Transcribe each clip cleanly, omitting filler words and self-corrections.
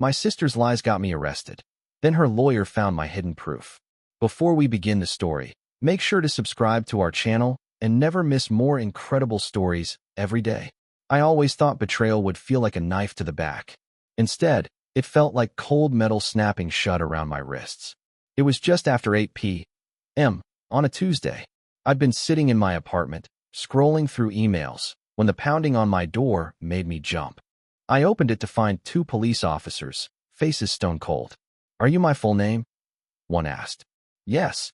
My sister's lies got me arrested. Then her lawyer found my hidden proof. Before we begin the story, make sure to subscribe to our channel and never miss more incredible stories every day. I always thought betrayal would feel like a knife to the back. Instead, it felt like cold metal snapping shut around my wrists. It was just after 8 p.m. on a Tuesday. I'd been sitting in my apartment, scrolling through emails, when the pounding on my door made me jump. I opened it to find two police officers, faces stone cold. "Are you my full name?" one asked. "Yes."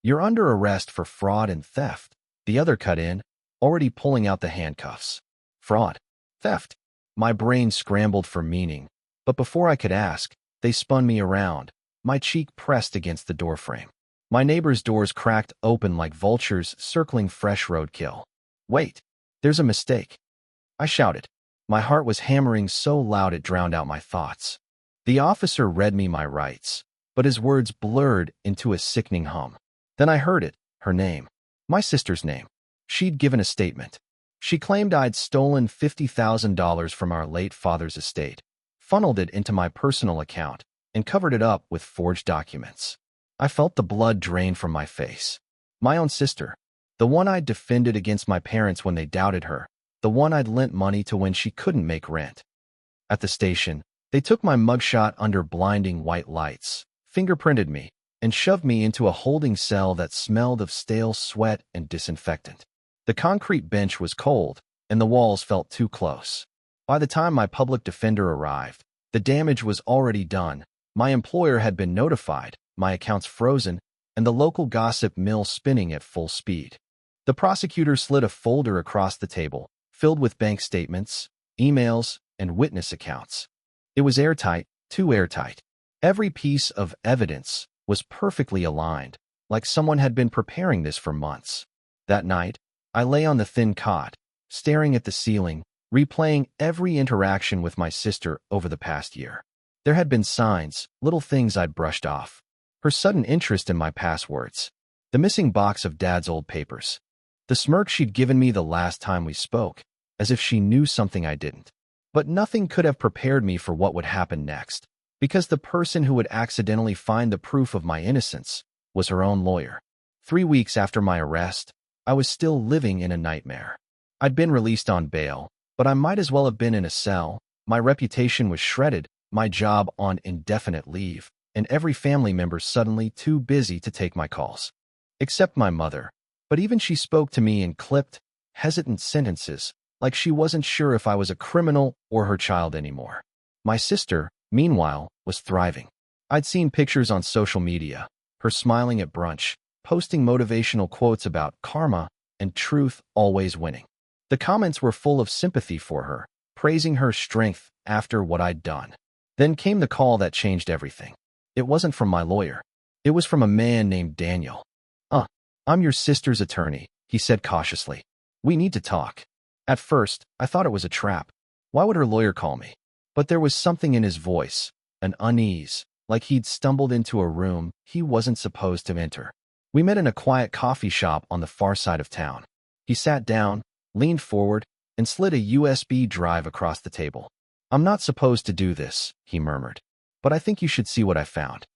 "You're under arrest for fraud and theft," the other cut in, already pulling out the handcuffs. "Fraud? Theft?" My brain scrambled for meaning, but before I could ask, they spun me around, my cheek pressed against the doorframe. My neighbor's doors cracked open like vultures circling fresh roadkill. "Wait, there's a mistake," I shouted. My heart was hammering so loud it drowned out my thoughts. The officer read me my rights, but his words blurred into a sickening hum. Then I heard it, her name. My sister's name. She'd given a statement. She claimed I'd stolen $50,000 from our late father's estate, funneled it into my personal account, and covered it up with forged documents. I felt the blood drain from my face. My own sister, the one I'd defended against my parents when they doubted her, the one I'd lent money to when she couldn't make rent. At the station, they took my mugshot under blinding white lights, fingerprinted me, and shoved me into a holding cell that smelled of stale sweat and disinfectant. The concrete bench was cold, and the walls felt too close. By the time my public defender arrived, the damage was already done. My employer had been notified, my accounts frozen, and the local gossip mill spinning at full speed. The prosecutor slid a folder across the table, filled with bank statements, emails, and witness accounts. It was airtight, too airtight. Every piece of evidence was perfectly aligned, like someone had been preparing this for months. That night, I lay on the thin cot, staring at the ceiling, replaying every interaction with my sister over the past year. There had been signs, little things I'd brushed off. Her sudden interest in my passwords, the missing box of Dad's old papers, the smirk she'd given me the last time we spoke, as if she knew something I didn't. But nothing could have prepared me for what would happen next, because the person who would accidentally find the proof of my innocence was her own lawyer. 3 weeks after my arrest, I was still living in a nightmare. I'd been released on bail, but I might as well have been in a cell. My reputation was shredded, my job on indefinite leave, and every family member suddenly too busy to take my calls. Except my mother. But even she spoke to me in clipped, hesitant sentences, like she wasn't sure if I was a criminal or her child anymore. My sister, meanwhile, was thriving. I'd seen pictures on social media, her smiling at brunch, posting motivational quotes about karma and truth always winning. The comments were full of sympathy for her, praising her strength after what I'd done. Then came the call that changed everything. It wasn't from my lawyer. It was from a man named Daniel. "I'm your sister's attorney," he said cautiously. "We need to talk." At first, I thought it was a trap. Why would her lawyer call me? But there was something in his voice, an unease, like he'd stumbled into a room he wasn't supposed to enter. We met in a quiet coffee shop on the far side of town. He sat down, leaned forward, and slid a USB drive across the table. "I'm not supposed to do this," he murmured, "but I think you should see what I found."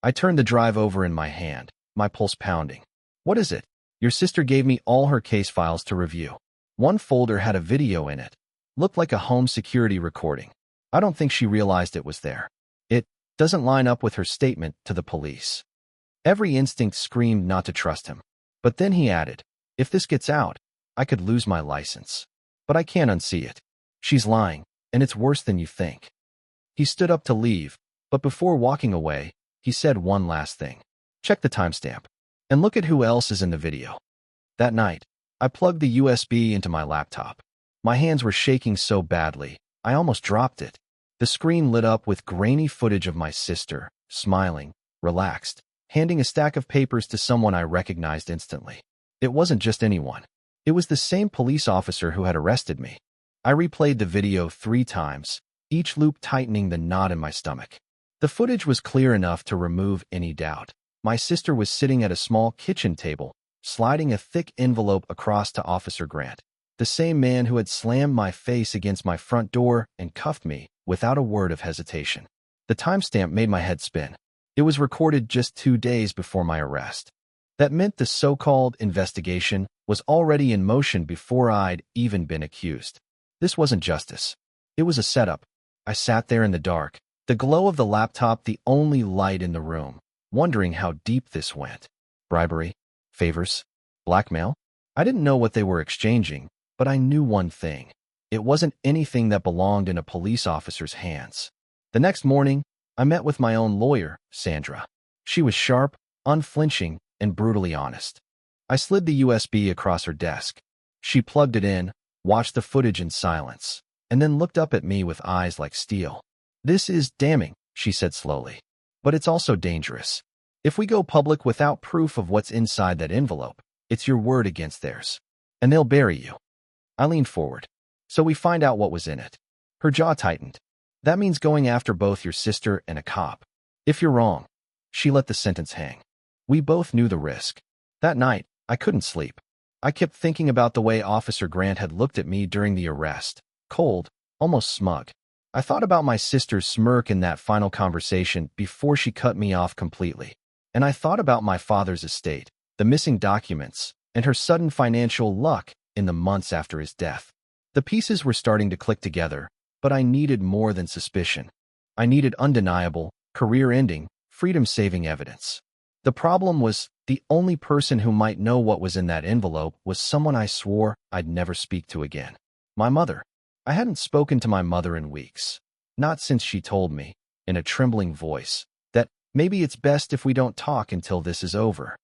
I turned the drive over in my hand, my pulse pounding. "What is it?" "Your sister gave me all her case files to review. One folder had a video in it. Looked like a home security recording. I don't think she realized it was there. It doesn't line up with her statement to the police." Every instinct screamed not to trust him. But then he added, "If this gets out, I could lose my license. But I can't unsee it. She's lying, and it's worse than you think." He stood up to leave, but before walking away, he said one last thing. "Check the timestamp. And look at who else is in the video." That night, I plugged the USB into my laptop. My hands were shaking so badly, I almost dropped it. The screen lit up with grainy footage of my sister, smiling, relaxed, handing a stack of papers to someone I recognized instantly. It wasn't just anyone. It was the same police officer who had arrested me. I replayed the video 3 times, each loop tightening the knot in my stomach. The footage was clear enough to remove any doubt. My sister was sitting at a small kitchen table, sliding a thick envelope across to Officer Grant, the same man who had slammed my face against my front door and cuffed me without a word of hesitation. The timestamp made my head spin. It was recorded just 2 days before my arrest. That meant the so-called investigation was already in motion before I'd even been accused. This wasn't justice. It was a setup. I sat there in the dark, the glow of the laptop the only light in the room, wondering how deep this went. Bribery? Favors? Blackmail? I didn't know what they were exchanging, but I knew one thing. It wasn't anything that belonged in a police officer's hands. The next morning, I met with my own lawyer, Sandra. She was sharp, unflinching, and brutally honest. I slid the USB across her desk. She plugged it in, watched the footage in silence, and then looked up at me with eyes like steel. "This is damning," she said slowly. "But it's also dangerous. If we go public without proof of what's inside that envelope, it's your word against theirs. And they'll bury you." I leaned forward. "So we find out what was in it." Her jaw tightened. "That means going after both your sister and a cop. If you're wrong." She let the sentence hang. We both knew the risk. That night, I couldn't sleep. I kept thinking about the way Officer Grant had looked at me during the arrest. Cold, almost smug. I thought about my sister's smirk in that final conversation before she cut me off completely. And I thought about my father's estate, the missing documents, and her sudden financial luck in the months after his death. The pieces were starting to click together, but I needed more than suspicion. I needed undeniable, career-ending, freedom-saving evidence. The problem was, the only person who might know what was in that envelope was someone I swore I'd never speak to again. My mother. I hadn't spoken to my mother in weeks. Not since she told me, in a trembling voice, that maybe it's best if we don't talk until this is over.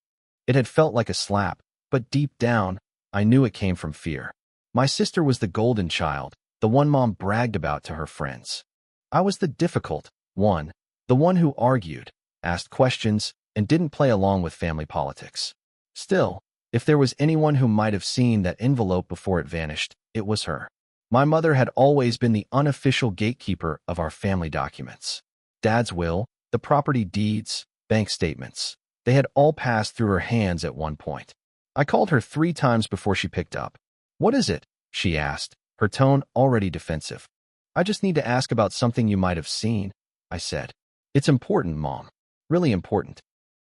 It had felt like a slap, but deep down, I knew it came from fear. My sister was the golden child, the one Mom bragged about to her friends. I was the difficult one, the one who argued, asked questions, and didn't play along with family politics. Still, if there was anyone who might have seen that envelope before it vanished, it was her. My mother had always been the unofficial gatekeeper of our family documents. Dad's will, the property deeds, bank statements. They had all passed through her hands at one point. I called her 3 times before she picked up. "What is it?" she asked, her tone already defensive. "I just need to ask about something you might have seen," I said. "It's important, Mom. Really important."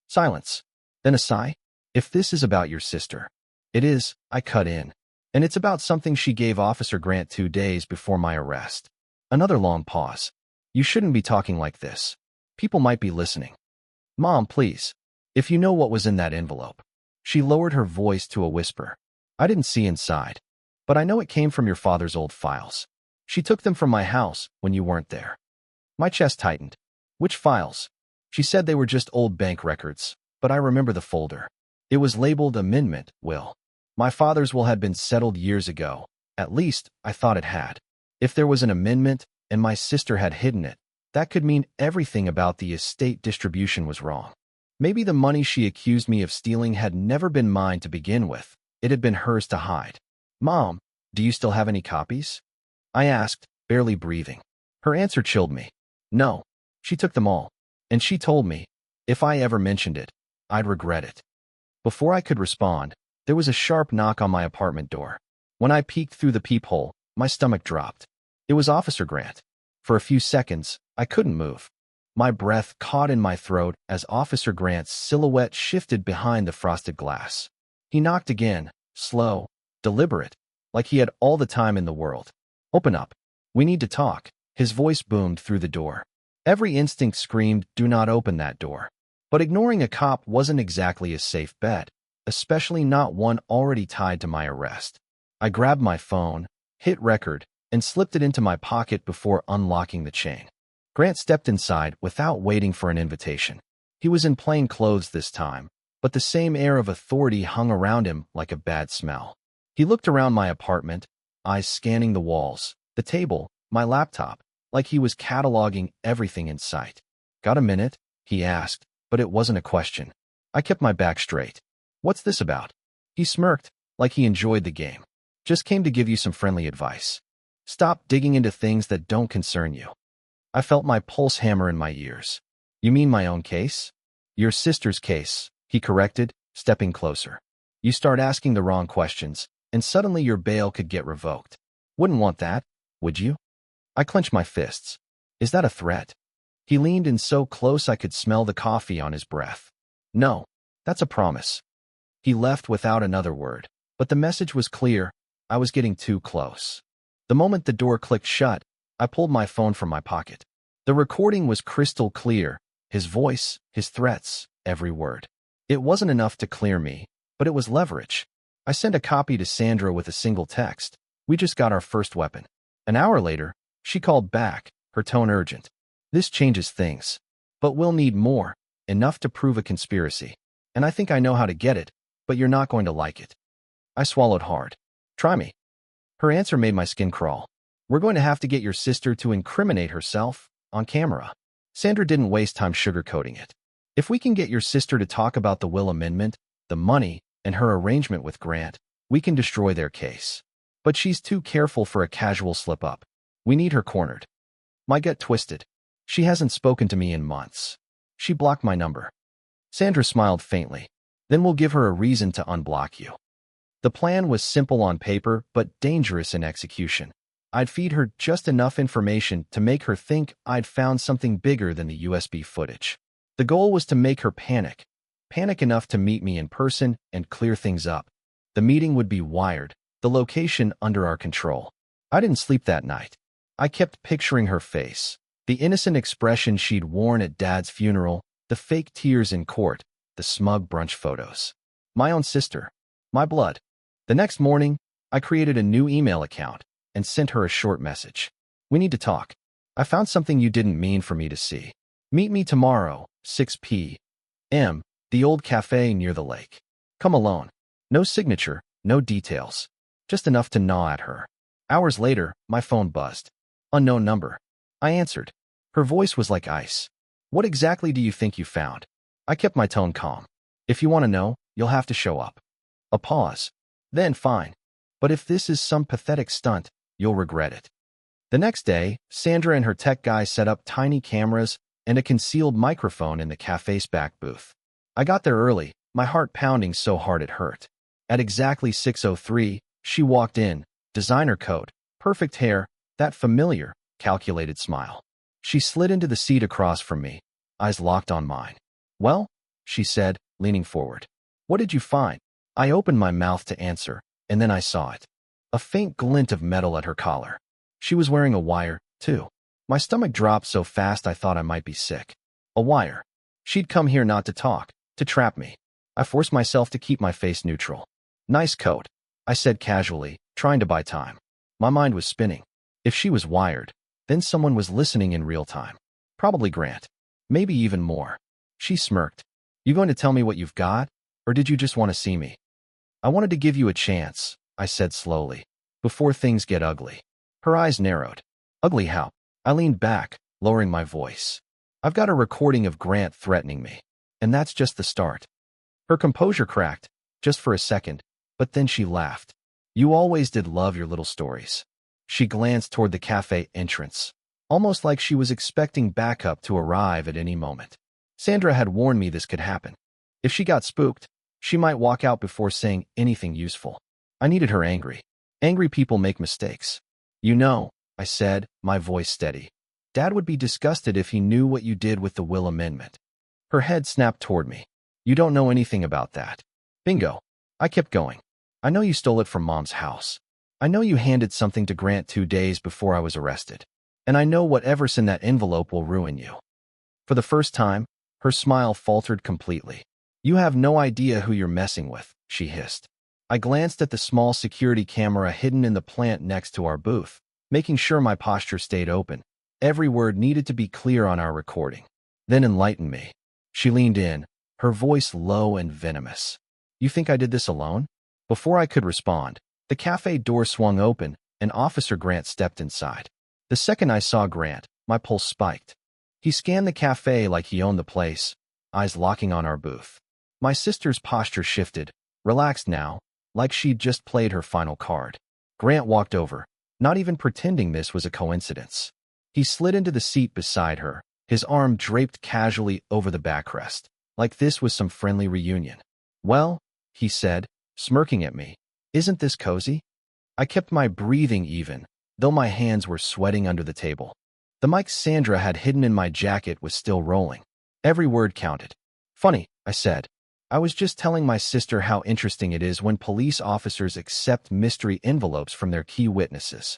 Silence. Then a sigh. "If this is about your sister." "It is," I cut in. "And it's about something she gave Officer Grant 2 days before my arrest." Another long pause. "You shouldn't be talking like this. People might be listening." "Mom, please. If you know what was in that envelope." She lowered her voice to a whisper. "I didn't see inside. But I know it came from your father's old files. She took them from my house when you weren't there." My chest tightened. "Which files?" She said they were just old bank records, but I remember the folder. It was labeled Amendment Will. My father's will had been settled years ago. At least, I thought it had. If there was an amendment, and my sister had hidden it, that could mean everything about the estate distribution was wrong. Maybe the money she accused me of stealing had never been mine to begin with. It had been hers to hide. "Mom, do you still have any copies?" I asked, barely breathing. Her answer chilled me. "No. She took them all. And she told me, if I ever mentioned it, I'd regret it." Before I could respond, there was a sharp knock on my apartment door. When I peeked through the peephole, my stomach dropped. It was Officer Grant. For a few seconds, I couldn't move. My breath caught in my throat as Officer Grant's silhouette shifted behind the frosted glass. He knocked again, slow, deliberate, like he had all the time in the world. "Open up. We need to talk." His voice boomed through the door. Every instinct screamed, "Do not open that door." But ignoring a cop wasn't exactly a safe bet, especially not one already tied to my arrest. I grabbed my phone, hit record, and slipped it into my pocket before unlocking the chain. Grant stepped inside without waiting for an invitation. He was in plain clothes this time, but the same air of authority hung around him like a bad smell. He looked around my apartment, eyes scanning the walls, the table, my laptop, like he was cataloging everything in sight. "Got a minute?" he asked, but it wasn't a question. I kept my back straight. "What's this about?" He smirked, like he enjoyed the game. "Just came to give you some friendly advice. Stop digging into things that don't concern you." I felt my pulse hammer in my ears. "You mean my own case?" "Your sister's case," he corrected, stepping closer. "You start asking the wrong questions, and suddenly your bail could get revoked. Wouldn't want that, would you?" I clenched my fists. "Is that a threat?" He leaned in so close I could smell the coffee on his breath. No, that's a promise. He left without another word, but the message was clear. I was getting too close. The moment the door clicked shut, I pulled my phone from my pocket. The recording was crystal clear, his voice, his threats, every word. It wasn't enough to clear me, but it was leverage. I sent a copy to Sandra with a single text. We just got our first weapon. An hour later, she called back, her tone urgent. This changes things. But we'll need more, enough to prove a conspiracy. And I think I know how to get it, but you're not going to like it. I swallowed hard. Try me. Her answer made my skin crawl. We're going to have to get your sister to incriminate herself on camera. Sandra didn't waste time sugarcoating it. If we can get your sister to talk about the will amendment, the money, and her arrangement with Grant, we can destroy their case. But she's too careful for a casual slip-up. We need her cornered. My gut twisted. She hasn't spoken to me in months. She blocked my number. Sandra smiled faintly. Then we'll give her a reason to unblock you. The plan was simple on paper, but dangerous in execution. I'd feed her just enough information to make her think I'd found something bigger than the USB footage. The goal was to make her panic. Panic enough to meet me in person and clear things up. The meeting would be wired, the location under our control. I didn't sleep that night. I kept picturing her face, the innocent expression she'd worn at Dad's funeral, the fake tears in court, the smug brunch photos. My own sister. My blood. The next morning, I created a new email account and sent her a short message. We need to talk. I found something you didn't mean for me to see. Meet me tomorrow, 6 p.m., the old cafe near the lake. Come alone. No signature, no details. Just enough to gnaw at her. Hours later, my phone buzzed. Unknown number. I answered. Her voice was like ice. What exactly do you think you found? I kept my tone calm. If you want to know, you'll have to show up. A pause. Then fine. But if this is some pathetic stunt, you'll regret it. The next day, Sandra and her tech guy set up tiny cameras and a concealed microphone in the cafe's back booth. I got there early, my heart pounding so hard it hurt. At exactly 6:03, she walked in, designer coat, perfect hair, that familiar, calculated smile. She slid into the seat across from me, eyes locked on mine. Well, she said, leaning forward. What did you find? I opened my mouth to answer, and then I saw it. A faint glint of metal at her collar. She was wearing a wire, too. My stomach dropped so fast I thought I might be sick. A wire. She'd come here not to talk, to trap me. I forced myself to keep my face neutral. Nice coat, I said casually, trying to buy time. My mind was spinning. If she was wired, then someone was listening in real time. Probably Grant. Maybe even more. She smirked. You going to tell me what you've got, or did you just want to see me? I wanted to give you a chance, I said slowly, before things get ugly. Her eyes narrowed. Ugly how? I leaned back, lowering my voice. I've got a recording of Grant threatening me, and that's just the start. Her composure cracked, just for a second, but then she laughed. You always did love your little stories. She glanced toward the cafe entrance, almost like she was expecting backup to arrive at any moment. Sandra had warned me this could happen. If she got spooked, she might walk out before saying anything useful. I needed her angry. Angry people make mistakes. You know, I said, my voice steady. Dad would be disgusted if he knew what you did with the will amendment. Her head snapped toward me. You don't know anything about that. Bingo. I kept going. I know you stole it from Mom's house. I know you handed something to Grant 2 days before I was arrested. And I know whatever's in that envelope will ruin you. For the first time, her smile faltered completely. You have no idea who you're messing with, she hissed. I glanced at the small security camera hidden in the plant next to our booth, making sure my posture stayed open. Every word needed to be clear on our recording. Then enlighten me. She leaned in, her voice low and venomous. You think I did this alone? Before I could respond, the cafe door swung open, and Officer Grant stepped inside. The second I saw Grant, my pulse spiked. He scanned the cafe like he owned the place, eyes locking on our booth. My sister's posture shifted, relaxed now, like she'd just played her final card. Grant walked over, not even pretending this was a coincidence. He slid into the seat beside her, his arm draped casually over the backrest, like this was some friendly reunion. Well, he said, smirking at me, isn't this cozy? I kept my breathing even, though my hands were sweating under the table. The mic Sandra had hidden in my jacket was still rolling. Every word counted. Funny, I said. I was just telling my sister how interesting it is when police officers accept mystery envelopes from their key witnesses.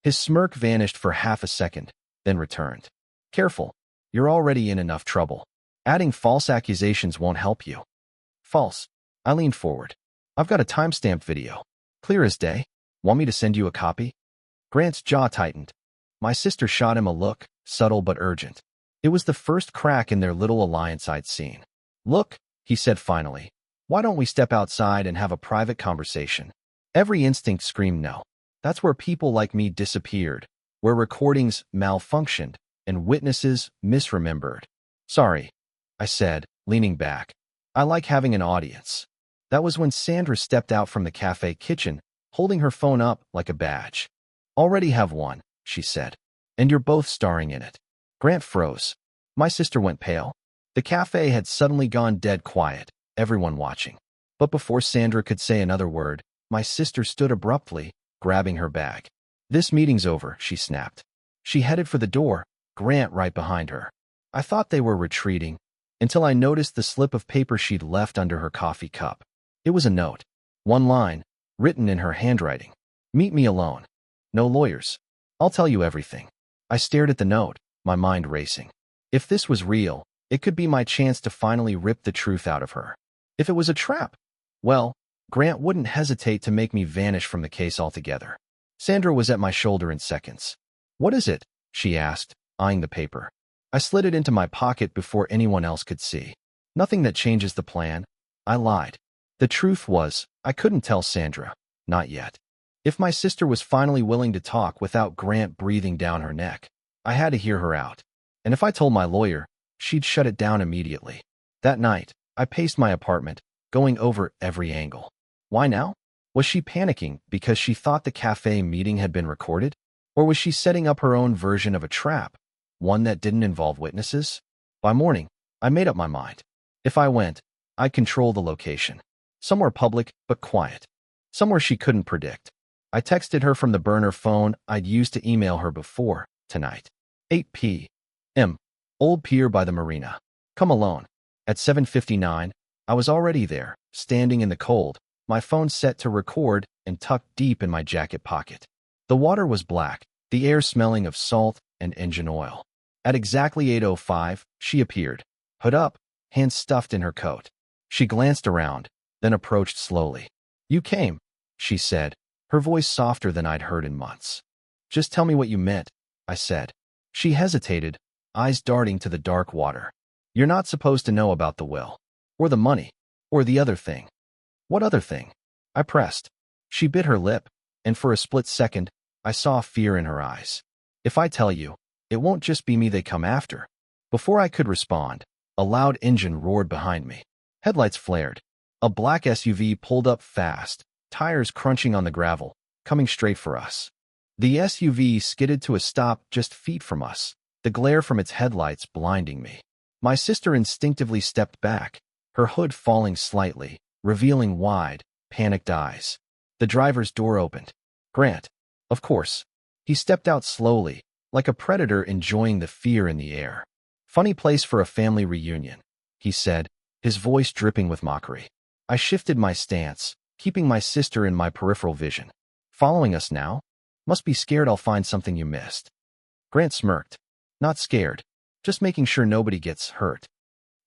His smirk vanished for half a second, then returned. Careful, you're already in enough trouble. Adding false accusations won't help you. False. I leaned forward. I've got a timestamped video. Clear as day. Want me to send you a copy? Grant's jaw tightened. My sister shot him a look, subtle but urgent. It was the first crack in their little alliance I'd seen. Look, he said finally. Why don't we step outside and have a private conversation? Every instinct screamed no. That's where people like me disappeared, where recordings malfunctioned and witnesses misremembered. Sorry, I said, leaning back. I like having an audience. That was when Sandra stepped out from the cafe kitchen, holding her phone up like a badge. Already have one, she said. And you're both starring in it. Grant froze. My sister went pale. The cafe had suddenly gone dead quiet, everyone watching. But before Sandra could say another word, my sister stood abruptly, grabbing her bag. This meeting's over, she snapped. She headed for the door, Grant right behind her. I thought they were retreating, until I noticed the slip of paper she'd left under her coffee cup. It was a note. One line, written in her handwriting. Meet me alone. No lawyers. I'll tell you everything. I stared at the note, my mind racing. If this was real, it could be my chance to finally rip the truth out of her. If it was a trap, well, Grant wouldn't hesitate to make me vanish from the case altogether. Sandra was at my shoulder in seconds. What is it? She asked, eyeing the paper. I slid it into my pocket before anyone else could see. Nothing that changes the plan. I lied. The truth was, I couldn't tell Sandra. Not yet. If my sister was finally willing to talk without Grant breathing down her neck, I had to hear her out. And if I told my lawyer, she'd shut it down immediately. That night, I paced my apartment, going over every angle. Why now? Was she panicking because she thought the cafe meeting had been recorded? Or was she setting up her own version of a trap, one that didn't involve witnesses? By morning, I made up my mind. If I went, I'd control the location. Somewhere public but quiet. Somewhere she couldn't predict. I texted her from the burner phone I'd used to email her before, tonight. 8 p.m. Old Pier by the marina. Come alone. At 7:59, I was already there, standing in the cold, my phone set to record and tucked deep in my jacket pocket. The water was black, the air smelling of salt and engine oil. At exactly 8:05, she appeared, hood up, hands stuffed in her coat. She glanced around, then approached slowly. You came, she said, her voice softer than I'd heard in months. Just tell me what you meant, I said. She hesitated, eyes darting to the dark water. You're not supposed to know about the will, or the money, or the other thing. What other thing? I pressed. She bit her lip, and for a split second, I saw fear in her eyes. If I tell you, it won't just be me they come after. Before I could respond, a loud engine roared behind me. Headlights flared. A black SUV pulled up fast, tires crunching on the gravel, coming straight for us. The SUV skidded to a stop just feet from us, the glare from its headlights blinding me. My sister instinctively stepped back, her hood falling slightly, revealing wide, panicked eyes. The driver's door opened. Grant, of course. He stepped out slowly, like a predator enjoying the fear in the air. Funny place for a family reunion, he said, his voice dripping with mockery. I shifted my stance, keeping my sister in my peripheral vision. Following us now? Must be scared I'll find something you missed. Grant smirked. Not scared, just making sure nobody gets hurt.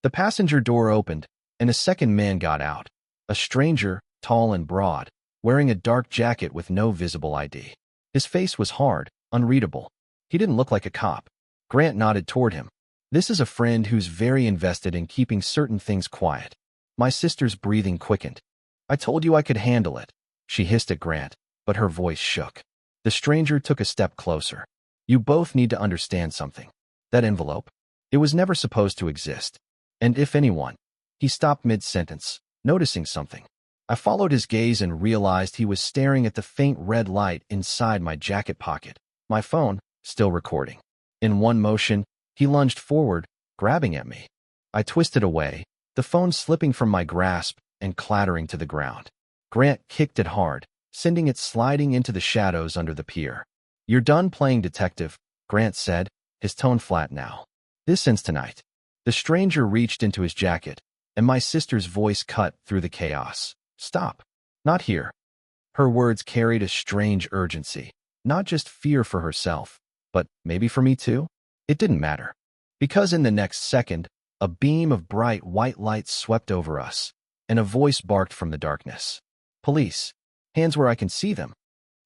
The passenger door opened, and a second man got out. A stranger, tall and broad, wearing a dark jacket with no visible ID. His face was hard, unreadable. He didn't look like a cop. Grant nodded toward him. This is a friend who's very invested in keeping certain things quiet. My sister's breathing quickened. I told you I could handle it, she hissed at Grant, but her voice shook. The stranger took a step closer. You both need to understand something. That envelope? It was never supposed to exist. And if anyone... He stopped mid-sentence, noticing something. I followed his gaze and realized he was staring at the faint red light inside my jacket pocket, my phone still recording. In one motion, he lunged forward, grabbing at me. I twisted away, the phone slipping from my grasp and clattering to the ground. Grant kicked it hard, sending it sliding into the shadows under the pier. You're done playing detective, Grant said, his tone flat now. This ends tonight. The stranger reached into his jacket, and my sister's voice cut through the chaos. Stop. Not here. Her words carried a strange urgency, not just fear for herself, but maybe for me too? It didn't matter. Because in the next second, a beam of bright white light swept over us, and a voice barked from the darkness. Police. Hands where I can see them.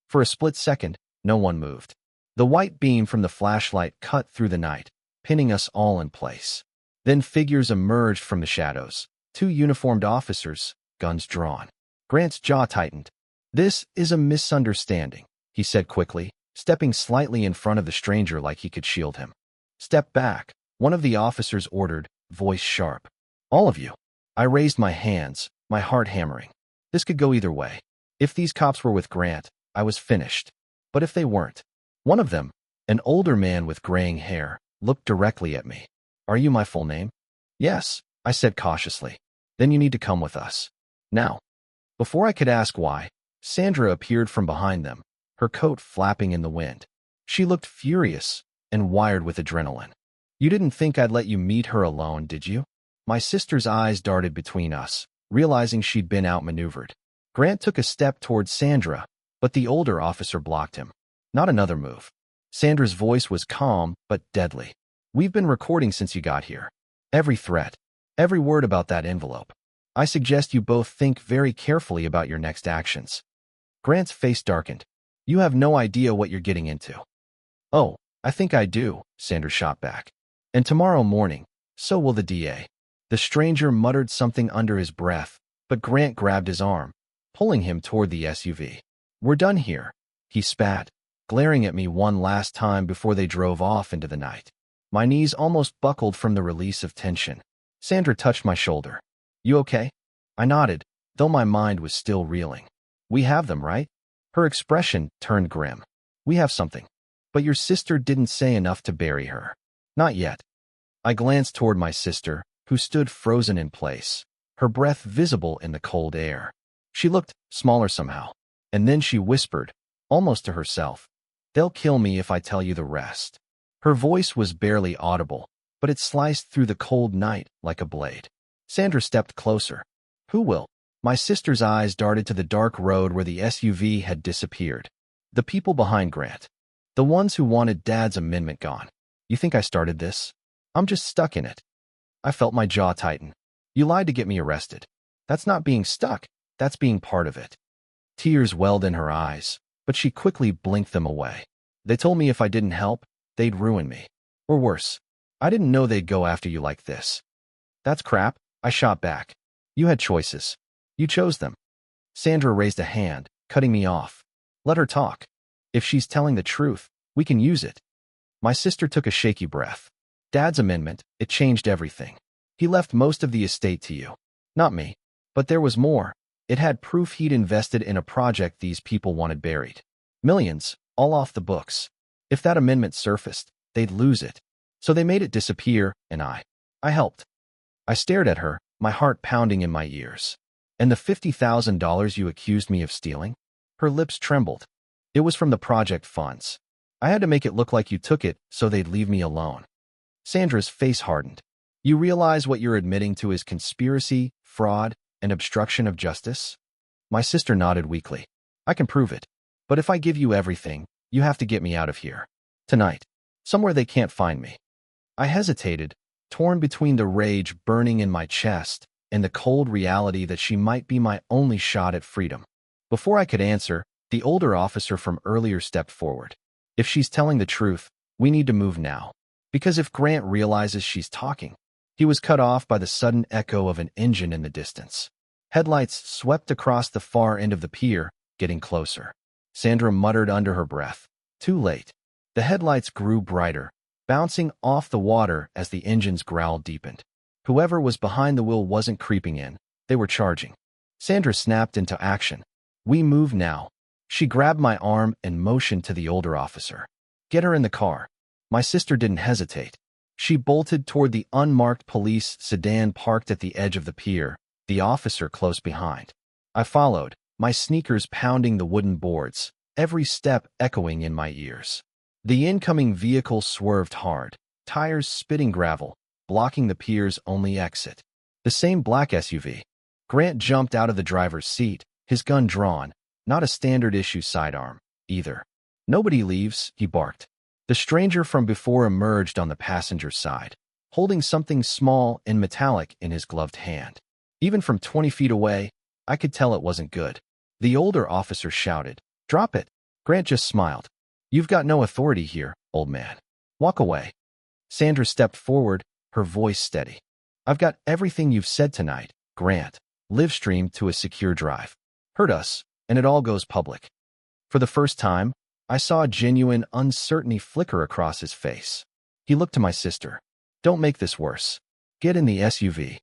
For a split second, no one moved. The white beam from the flashlight cut through the night, pinning us all in place. Then figures emerged from the shadows. 2 uniformed officers, guns drawn. Grant's jaw tightened. This is a misunderstanding, he said quickly, stepping slightly in front of the stranger like he could shield him. Step back, one of the officers ordered, voice sharp. All of you. I raised my hands, my heart hammering. This could go either way. If these cops were with Grant, I was finished. But if they weren't, one of them, an older man with graying hair, looked directly at me. Are you my full name? Yes, I said cautiously. Then you need to come with us. Now. Before I could ask why, Sandra appeared from behind them, her coat flapping in the wind. She looked furious and wired with adrenaline. You didn't think I'd let you meet her alone, did you? My sister's eyes darted between us, realizing she'd been outmaneuvered. Grant took a step towards Sandra, but the older officer blocked him. Not another move. Sandra's voice was calm but deadly. We've been recording since you got here. Every threat, every word about that envelope. I suggest you both think very carefully about your next actions. Grant's face darkened. You have no idea what you're getting into. Oh, I think I do, Sandra shot back. And tomorrow morning, so will the DA. The stranger muttered something under his breath, but Grant grabbed his arm, pulling him toward the SUV. We're done here, he spat, glaring at me one last time before they drove off into the night. My knees almost buckled from the release of tension. Sandra touched my shoulder. You okay? I nodded, though my mind was still reeling. We have them, right? Her expression turned grim. We have something. But your sister didn't say enough to bury her. Not yet. I glanced toward my sister, who stood frozen in place, her breath visible in the cold air. She looked smaller somehow. And then she whispered, almost to herself, "They'll kill me if I tell you the rest." Her voice was barely audible, but it sliced through the cold night like a blade. Sandra stepped closer. Who will? My sister's eyes darted to the dark road where the SUV had disappeared. The people behind Grant. The ones who wanted Dad's amendment gone. You think I started this? I'm just stuck in it. I felt my jaw tighten. You lied to get me arrested. That's not being stuck. That's being part of it. Tears welled in her eyes, but she quickly blinked them away. They told me if I didn't help, they'd ruin me. Or worse, I didn't know they'd go after you like this. That's crap, I shot back. You had choices. You chose them. Sandra raised a hand, cutting me off. Let her talk. If she's telling the truth, we can use it. My sister took a shaky breath. Dad's amendment, it changed everything. He left most of the estate to you. Not me. But there was more. It had proof he'd invested in a project these people wanted buried. Millions, all off the books. If that amendment surfaced, they'd lose it. So they made it disappear, and I helped. I stared at her, my heart pounding in my ears. And the $50,000 you accused me of stealing? Her lips trembled. It was from the project funds. I had to make it look like you took it so they'd leave me alone. Sandra's face hardened. You realize what you're admitting to is conspiracy, fraud, and obstruction of justice? My sister nodded weakly. I can prove it. But if I give you everything, you have to get me out of here. Tonight. Somewhere they can't find me. I hesitated, torn between the rage burning in my chest and the cold reality that she might be my only shot at freedom. Before I could answer, the older officer from earlier stepped forward. If she's telling the truth, we need to move now. Because if Grant realizes she's talking, he was cut off by the sudden echo of an engine in the distance. Headlights swept across the far end of the pier, getting closer. Sandra muttered under her breath. Too late. The headlights grew brighter, bouncing off the water as the engine's growl deepened. Whoever was behind the wheel wasn't creeping in. They were charging. Sandra snapped into action. We move now. She grabbed my arm and motioned to the older officer. Get her in the car. My sister didn't hesitate. She bolted toward the unmarked police sedan parked at the edge of the pier, the officer close behind. I followed, my sneakers pounding the wooden boards, every step echoing in my ears. The incoming vehicle swerved hard, tires spitting gravel, blocking the pier's only exit. The same black SUV. Grant jumped out of the driver's seat, his gun drawn, not a standard-issue sidearm, either. "Nobody leaves," he barked. The stranger from before emerged on the passenger side, holding something small and metallic in his gloved hand. Even from 20 feet away, I could tell it wasn't good. The older officer shouted, "Drop it." Grant just smiled. "You've got no authority here, old man. Walk away." Sandra stepped forward, her voice steady. "I've got everything you've said tonight, Grant, live-streamed to a secure drive. Hurt us, and it all goes public." For the first time, I saw a genuine uncertainty flicker across his face. He looked to my sister. "Don't make this worse. Get in the SUV."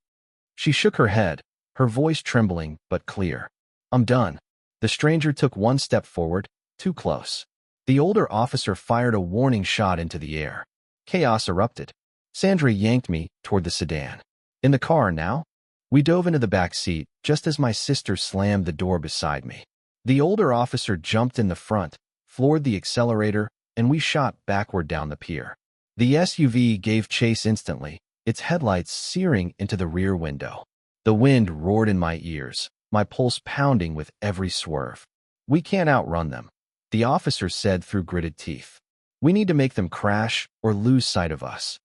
She shook her head, her voice trembling but clear. "I'm done." The stranger took one step forward, too close. The older officer fired a warning shot into the air. Chaos erupted. Sandra yanked me toward the sedan. "In the car now?" We dove into the back seat just as my sister slammed the door beside me. The older officer jumped in the front, floored the accelerator, and we shot backward down the pier. The SUV gave chase instantly, its headlights searing into the rear window. The wind roared in my ears, my pulse pounding with every swerve. "We can't outrun them," the officer said through gritted teeth. "We need to make them crash or lose sight of us."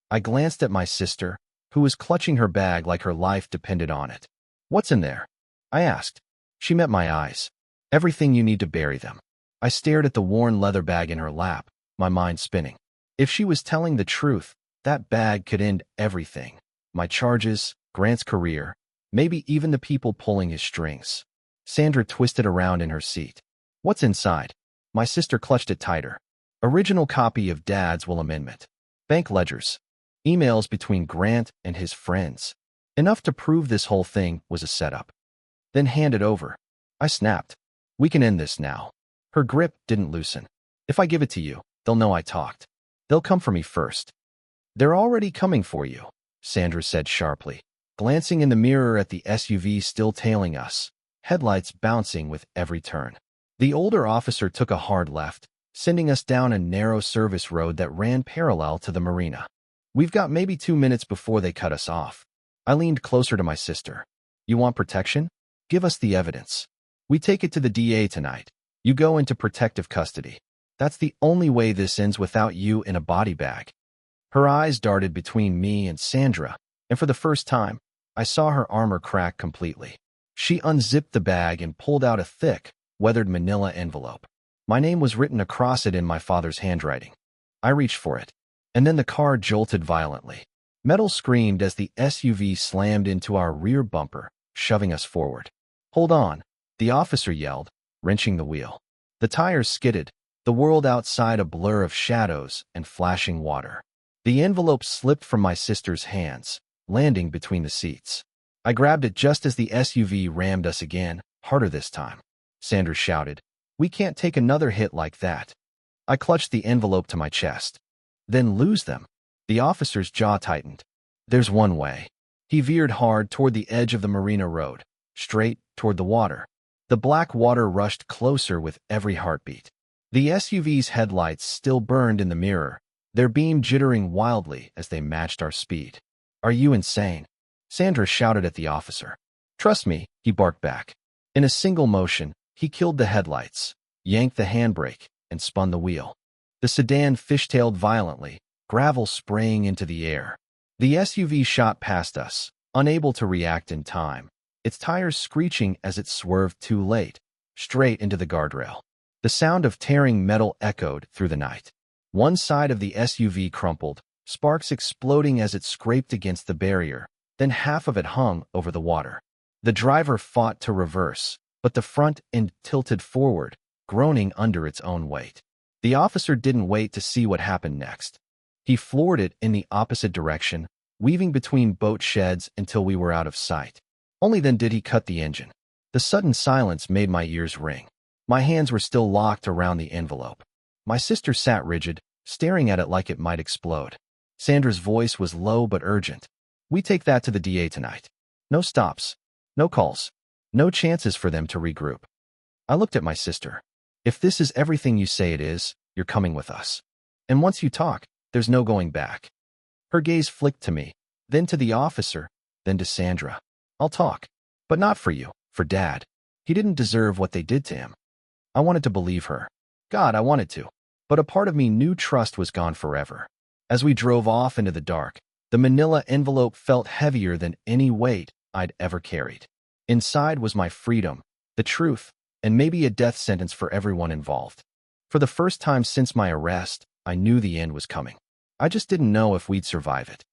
I glanced at my sister, who was clutching her bag like her life depended on it. "What's in there?" I asked. She met my eyes. "Everything you need to bury them." I stared at the worn leather bag in her lap, my mind spinning. If she was telling the truth, that bag could end everything. My charges, Grant's career, maybe even the people pulling his strings. Sandra twisted around in her seat. "What's inside?" My sister clutched it tighter. Original copy of Dad's will amendment. Bank ledgers. Emails between Grant and his friends. Enough to prove this whole thing was a setup. "Then hand it over." I snapped. "We can end this now." Her grip didn't loosen. "If I give it to you, they'll know I talked. They'll come for me first." "They're already coming for you," Sandra said sharply, glancing in the mirror at the SUV still tailing us, headlights bouncing with every turn. The older officer took a hard left, sending us down a narrow service road that ran parallel to the marina. "We've got maybe 2 minutes before they cut us off." I leaned closer to my sister. "You want protection? Give us the evidence. We take it to the DA tonight. You go into protective custody. That's the only way this ends without you in a body bag." Her eyes darted between me and Sandra, and for the first time, I saw her armor crack completely. She unzipped the bag and pulled out a thick, weathered manila envelope. My name was written across it in my father's handwriting. I reached for it, and then the car jolted violently. Metal screamed as the SUV slammed into our rear bumper, shoving us forward. "Hold on," the officer yelled, wrenching the wheel. The tires skidded, the world outside a blur of shadows and flashing water. The envelope slipped from my sister's hands, landing between the seats. I grabbed it just as the SUV rammed us again, harder this time. Sandra shouted, "We can't take another hit like that." I clutched the envelope to my chest. "Then lose them." The officer's jaw tightened. "There's one way." He veered hard toward the edge of the marina road, straight toward the water. The black water rushed closer with every heartbeat. The SUV's headlights still burned in the mirror, their beam jittering wildly as they matched our speed. "Are you insane?" Sandra shouted at the officer. "Trust me," he barked back. In a single motion, he killed the headlights, yanked the handbrake, and spun the wheel. The sedan fishtailed violently, gravel spraying into the air. The SUV shot past us, unable to react in time, its tires screeching as it swerved too late, straight into the guardrail. The sound of tearing metal echoed through the night. One side of the SUV crumpled, sparks exploding as it scraped against the barrier, then half of it hung over the water. The driver fought to reverse, but the front end tilted forward, groaning under its own weight. The officer didn't wait to see what happened next. He floored it in the opposite direction, weaving between boat sheds until we were out of sight. Only then did he cut the engine. The sudden silence made my ears ring. My hands were still locked around the envelope. My sister sat rigid, staring at it like it might explode. Sandra's voice was low but urgent. "We take that to the DA tonight. No stops. No calls. No chances for them to regroup." I looked at my sister. "If this is everything you say it is, You're coming with us. And once you talk, there's no going back." Her gaze flicked to me, then to the officer, then to Sandra. "I'll talk, but not for you, for Dad. He didn't deserve what they did to him." I wanted to believe her. God, I wanted to. But a part of me knew trust was gone forever. As we drove off into the dark, the manila envelope felt heavier than any weight I'd ever carried. Inside was my freedom, the truth, and maybe a death sentence for everyone involved. For the first time since my arrest, I knew the end was coming. I just didn't know if we'd survive it.